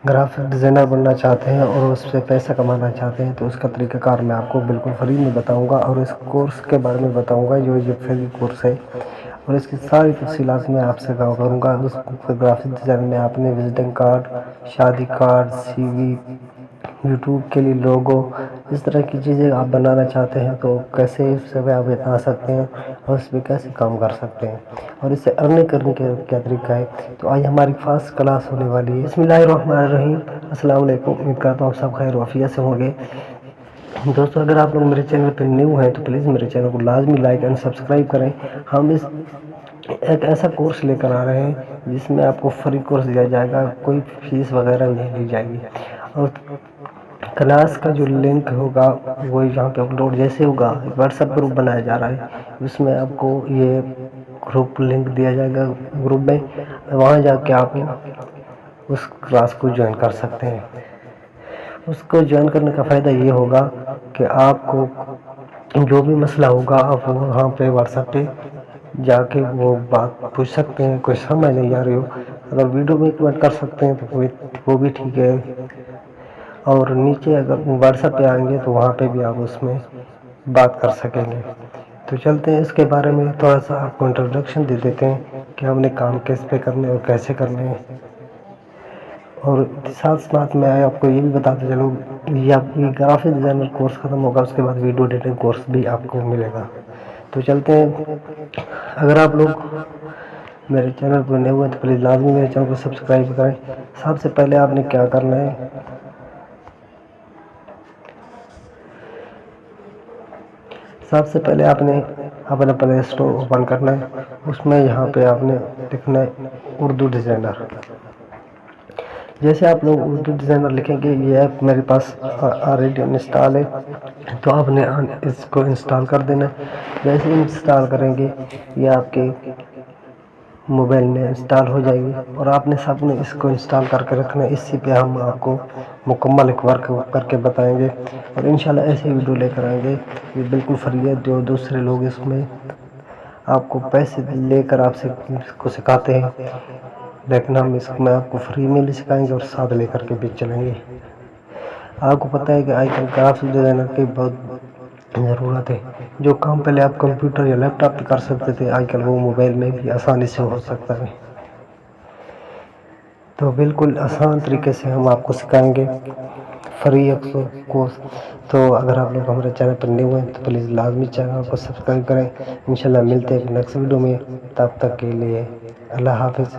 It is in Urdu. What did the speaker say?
گرافک ڈیزائنر بننا چاہتے ہیں اور اس سے پیسہ کمانا چاہتے ہیں تو اس کا طریقہ کار میں آپ کو بالکل فری میں بتاؤں گا، اور اس کورس کے بارے میں بتاؤں گا جو یہ فری کورس ہے، اور اس کی ساری تفصیلات میں آپ سے کروں گا۔ اس گرافک ڈیزائن میں آپ نے وزٹنگ کارڈ، شادی کارڈ، سی وی، یوٹیوب کے لیے لوگو، اس طرح کی چیزیں آپ بنانا چاہتے ہیں تو کیسے اس سے آپ بتا سکتے ہیں اور اس پہ کیسے کام کر سکتے ہیں اور اس سے ارننگ کرنے کا کیا طریقہ ہے۔ تو آج ہماری فاسٹ کلاس ہونے والی ہے۔ بسم اللہ الرحمن الرحیم، السلام علیکم، امید کرتا ہوں سب خیر و عافیت سے ہوں گے۔ دوستو اگر آپ لوگ میرے چینل پہ نیو ہیں تو پلیز میرے چینل کو لازمی لائک اینڈ سبسکرائب کریں۔ ہم ایک ایسا کورس لے کر آ رہے ہیں جس میں آپ کو فری کورس دیا جائے گا، کوئی فیس وغیرہ نہیں لی جائے گی، اور کلاس کا جو لنک ہوگا وہ یہاں پہ اپلوڈ جیسے ہوگا، واٹس ایپ گروپ بنایا جا رہا ہے، اس میں آپ کو یہ گروپ لنک دیا جائے گا گروپ میں، وہاں جا کے آپ اس کلاس کو جوائن کر سکتے ہیں۔ اس کو جوائن کرنے کا فائدہ یہ ہوگا کہ آپ کو جو بھی مسئلہ ہوگا آپ وہاں پہ واٹس ایپ پہ جا کے وہ بات پوچھ سکتے ہیں، کوئی سمجھ نہیں آ رہی ہو اگر ویڈیو میں کمنٹ کر سکتے ہیں تو وہ بھی ٹھیک ہے، اور نیچے اگر واٹس ایپ پہ آئیں گے تو وہاں پہ بھی آپ اس میں بات کر سکیں گے۔ تو چلتے ہیں اس کے بارے میں تھوڑا سا آپ کو انٹروڈکشن دے دیتے ہیں کہ ہم نے کام کس پہ کرنے اور کیسے کرنے ہیں، اور ساتھ ساتھ میں آپ کو یہ بھی بتاتے چلوں یہ گرافک ڈیزائنر کورس ختم ہوگا اس کے بعد ویڈیو ایڈیٹنگ کورس بھی آپ کو ملے گا۔ تو چلتے ہیں، اگر آپ لوگ میرے چینل پر نئے ہوئے تو پلیز لازمی میرے چینل کو سبسکرائب کریں۔ سب سے پہلے آپ نے کیا کرنا ہے، سب سے پہلے آپ نے اپنا پلے اسٹور اوپن کرنا ہے، اس میں یہاں پہ آپ نے لکھنا ہے اردو ڈیزائنر۔ جیسے آپ لوگ اردو ڈیزائنر لکھیں گے، یہ ایپ میرے پاس آلریڈی انسٹال ہے تو آپ نے اس کو انسٹال کر دینا ہے۔ جیسے انسٹال کریں گے یہ آپ کے موبائل میں انسٹال ہو جائے گی، اور آپ نے سب نے اس کو انسٹال کر کے رکھنا ہے۔ اسی پہ ہم آپ کو مکمل ایک ورک کر کے بتائیں گے، اور انشاءاللہ ایسے ویڈیو لے کر آئیں گے۔ یہ بالکل فری ہے، جو دوسرے لوگ اس میں آپ کو پیسے لے کر آپ سے اس کو سکھاتے ہیں، لیکن ہم اس میں آپ کو فری میں بھی سکھائیں گے اور ساتھ لے کر کے بھی چلیں گے۔ آپ کو پتہ ہے کہ آج کل گرافک ڈیزائنر کی بہت ضرورت ہے، جو کام پہلے آپ کمپیوٹر یا لیپ ٹاپ پہ کر سکتے تھے آج کل وہ موبائل میں بھی آسانی سے ہو سکتا ہے۔ تو بالکل آسان طریقے سے ہم آپ کو سکھائیں گے، فری کورس۔ تو اگر آپ لوگ ہمارے چینل پر نیو ہیں تو پلیز لازمی چینل کو سبسکرائب کریں۔ انشاءاللہ ملتے ہیں نیکسٹ ویڈیو میں، تب تک کے لیے اللہ حافظ۔